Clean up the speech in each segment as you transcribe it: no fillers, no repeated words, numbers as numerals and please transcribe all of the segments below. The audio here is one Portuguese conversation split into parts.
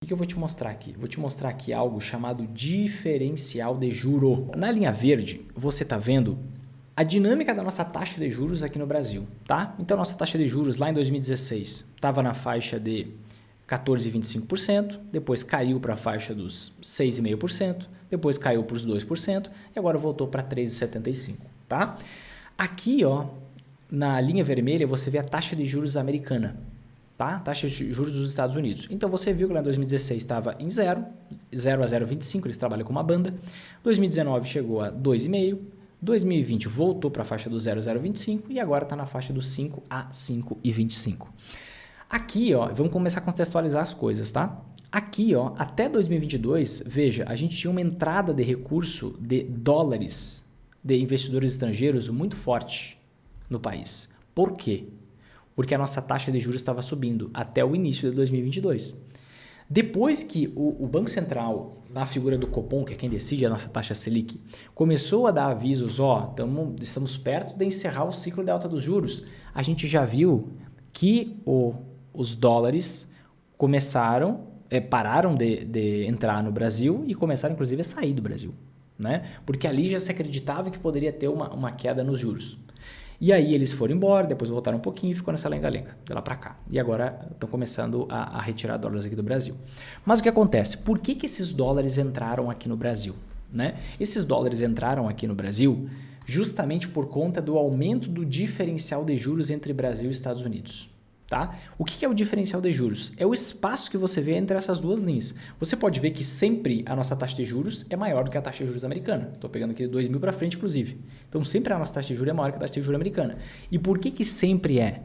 O que eu vou te mostrar aqui? Vou te mostrar aqui algo chamado diferencial de juro. Na linha verde, você está vendo a dinâmica da nossa taxa de juros aqui no Brasil, tá? Então, nossa taxa de juros lá em 2016 estava na faixa de 14,25%, depois caiu para a faixa dos 6,5%, depois caiu para os 2% e agora voltou para 3,75%, tá? Aqui, ó, na linha vermelha, você vê a taxa de juros americana. Tá? Taxa de juros dos Estados Unidos. Então, você viu que lá em 2016 estava em 0 a 0,25, eles trabalham com uma banda. 2019 chegou a 2,5, 2020 voltou para a faixa do 0 a 0,25 e agora está na faixa do 5 a 5,25. Aqui, ó, vamos começar a contextualizar as coisas, tá? Aqui, ó, até 2022, veja, a gente tinha uma entrada de recurso de dólares de investidores estrangeiros muito forte no país. Por quê? Porque a nossa taxa de juros estava subindo até o início de 2022. Depois que o Banco Central, na figura do Copom, que é quem decide a nossa taxa Selic, começou a dar avisos, ó, estamos perto de encerrar o ciclo de alta dos juros, a gente já viu que os dólares pararam de entrar no Brasil e começaram, inclusive, a sair do Brasil, né? Porque ali já se acreditava que poderia ter uma queda nos juros. E aí eles foram embora, depois voltaram um pouquinho e ficou nessa lenga-lenga, de lá para cá. E agora estão começando a retirar dólares aqui do Brasil. Mas o que acontece? Por que esses dólares entraram aqui no Brasil? Né? Esses dólares entraram aqui no Brasil justamente por conta do aumento do diferencial de juros entre Brasil e Estados Unidos. Tá? O que é o diferencial de juros? É o espaço que você vê entre essas duas linhas. Você pode ver que sempre a nossa taxa de juros é maior do que a taxa de juros americana. Estou pegando aqui de 2000 para frente, inclusive. Então, sempre a nossa taxa de juros é maior que a taxa de juros americana. E por que sempre é?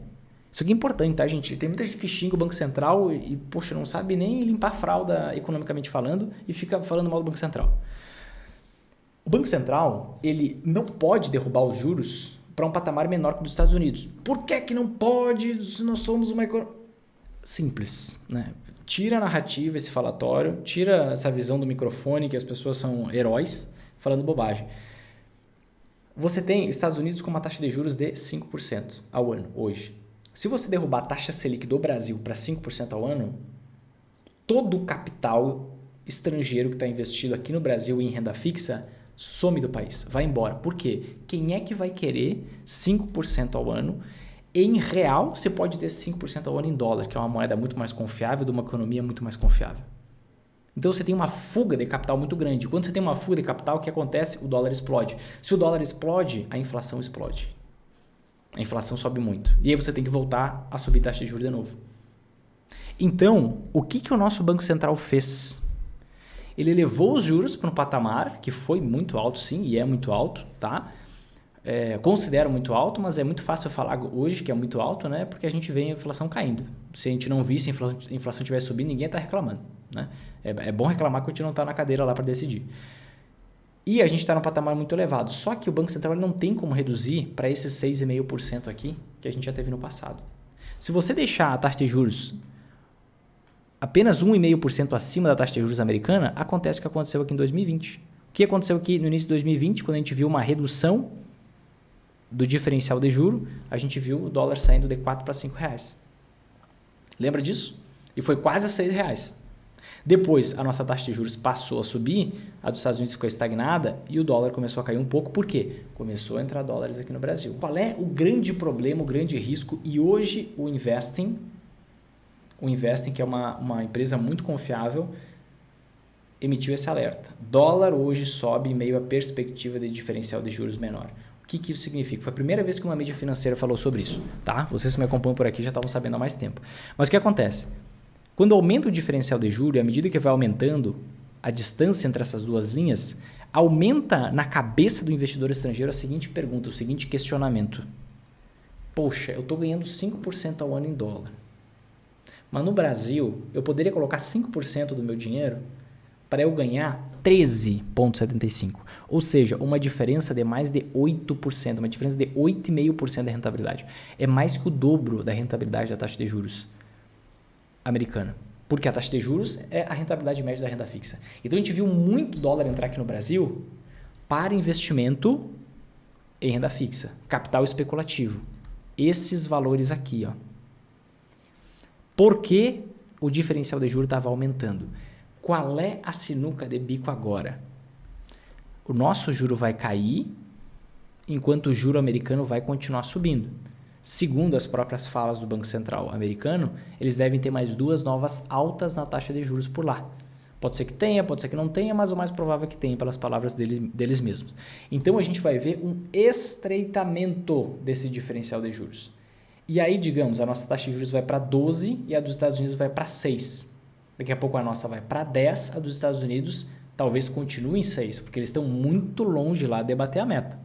Isso aqui é importante, tá, gente? Tem muita gente que xinga o Banco Central e poxa, não sabe nem limpar a fralda economicamente falando e fica falando mal do Banco Central. O Banco Central, ele não pode derrubar os juros para um patamar menor que o dos Estados Unidos. Por que não pode se nós somos uma economia? Simples, né? Tira a narrativa, esse falatório, tira essa visão do microfone que as pessoas são heróis falando bobagem. Você tem Estados Unidos com uma taxa de juros de 5% ao ano, hoje. Se você derrubar a taxa Selic do Brasil para 5% ao ano, todo o capital estrangeiro que está investido aqui no Brasil em renda fixa some do país, vai embora. Por quê? Quem é que vai querer 5% ao ano? Em real, você pode ter 5% ao ano em dólar, que é uma moeda muito mais confiável, de uma economia muito mais confiável. Então, você tem uma fuga de capital muito grande. Quando você tem uma fuga de capital, o que acontece? O dólar explode. Se o dólar explode, a inflação explode. A inflação sobe muito. E aí você tem que voltar a subir taxa de juros de novo. Então, o que o nosso Banco Central fez? Ele elevou os juros para um patamar que foi muito alto, sim, e é muito alto, tá? Considero muito alto, mas é muito fácil falar hoje que é muito alto, né? Porque a gente vê a inflação caindo. Se a gente não visse a inflação estiver subindo, ninguém está reclamando, né? É bom reclamar que a gente não está na cadeira lá para decidir. E a gente está num patamar muito elevado. Só que o Banco Central não tem como reduzir para esses 6,5% aqui que a gente já teve no passado. Se você deixar a taxa de juros apenas 1,5% acima da taxa de juros americana, acontece o que aconteceu aqui em 2020. O que aconteceu aqui no início de 2020, quando a gente viu uma redução do diferencial de juro, a gente viu o dólar saindo de 4 para 5 reais. Lembra disso? E foi quase a 6 reais. Depois, a nossa taxa de juros passou a subir, a dos Estados Unidos ficou estagnada e o dólar começou a cair um pouco. Por quê? Começou a entrar dólares aqui no Brasil. Qual é o grande problema, o grande risco? E hoje o Investing, que é uma empresa muito confiável, emitiu esse alerta. Dólar hoje sobe em meio à perspectiva de diferencial de juros menor. O que isso significa? Foi a primeira vez que uma mídia financeira falou sobre isso. Tá? Vocês que me acompanham por aqui já estavam sabendo há mais tempo. Mas o que acontece? Quando aumenta o diferencial de juros, à medida que vai aumentando a distância entre essas duas linhas, aumenta na cabeça do investidor estrangeiro a seguinte pergunta, o seguinte questionamento. Poxa, eu estou ganhando 5% ao ano em dólar. Mas no Brasil, eu poderia colocar 5% do meu dinheiro para eu ganhar 13,75%. Ou seja, uma diferença de mais de 8%, uma diferença de 8,5% da rentabilidade. É mais que o dobro da rentabilidade da taxa de juros americana. Porque a taxa de juros é a rentabilidade média da renda fixa. Então, a gente viu muito dólar entrar aqui no Brasil para investimento em renda fixa, capital especulativo. Esses valores aqui, ó. Por que o diferencial de juros estava aumentando. Qual é a sinuca de bico agora? O nosso juro vai cair, enquanto o juro americano vai continuar subindo. Segundo as próprias falas do Banco Central americano, eles devem ter mais 2 novas altas na taxa de juros por lá. Pode ser que tenha, pode ser que não tenha, mas o mais provável é que tenha pelas palavras deles mesmos. Então a gente vai ver um estreitamento desse diferencial de juros. E aí, digamos, a nossa taxa de juros vai para 12 e a dos Estados Unidos vai para 6. Daqui a pouco a nossa vai para 10, a dos Estados Unidos talvez continue em 6, porque eles estão muito longe lá de bater a meta.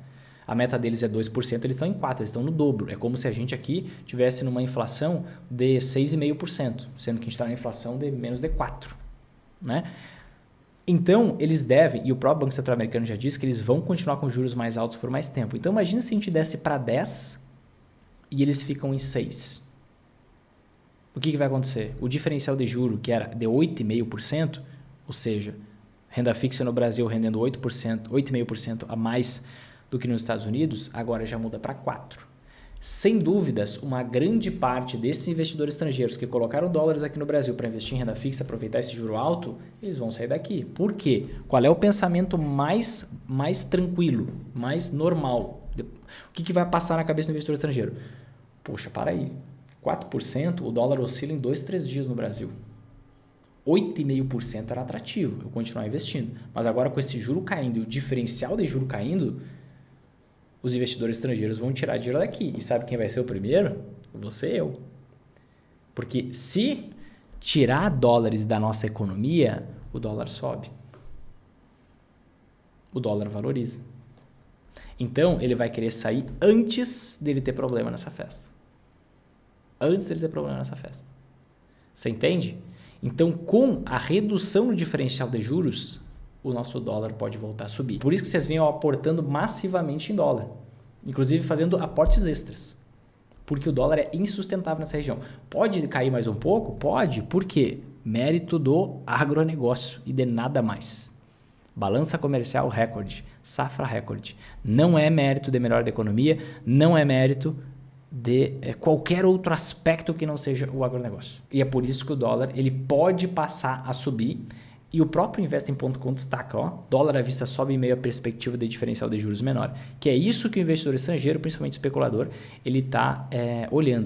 A meta deles é 2%, eles estão em 4%, eles estão no dobro. É como se a gente aqui tivesse numa inflação de 6,5%, sendo que a gente está numa inflação de menos de 4%. Né? Então, eles devem, e o próprio Banco Central americano já disse que eles vão continuar com juros mais altos por mais tempo. Então, imagina se a gente desce para 10 e eles ficam em 6. O que vai acontecer? O diferencial de juro, que era de 8,5%, ou seja, renda fixa no Brasil rendendo 8,5% a mais do que nos Estados Unidos, agora já muda para 4%. Sem dúvidas, uma grande parte desses investidores estrangeiros que colocaram dólares aqui no Brasil para investir em renda fixa, aproveitar esse juro alto, eles vão sair daqui. Por quê? Qual é o pensamento mais tranquilo, mais normal? O que vai passar na cabeça do investidor estrangeiro? Poxa, para aí. 4%, o dólar oscila em 2, 3 dias no Brasil. 8,5% era atrativo, eu continuar investindo. Mas agora com esse juro caindo e o diferencial de juro caindo, os investidores estrangeiros vão tirar dinheiro daqui. E sabe quem vai ser o primeiro? Você e eu. Porque se tirar dólares da nossa economia, o dólar sobe. O dólar valoriza. Então, ele vai querer sair antes dele ter problema nessa festa. Antes dele ter problema nessa festa. Você entende? Então, com a redução no diferencial de juros, o nosso dólar pode voltar a subir. Por isso que vocês vêm aportando massivamente em dólar. Inclusive fazendo aportes extras. Porque o dólar é insustentável nessa região. Pode cair mais um pouco? Pode. Por quê? Mérito do agronegócio e de nada mais. Balança comercial recorde. Safra recorde. Não é mérito de melhora da economia. Não é mérito de qualquer outro aspecto que não seja o agronegócio. E é por isso que o dólar ele pode passar a subir. E o próprio Investing.com destaca, dólar à vista sobe em meio à perspectiva de diferencial de juros menor. Que é isso que o investidor estrangeiro, principalmente o especulador, ele está olhando.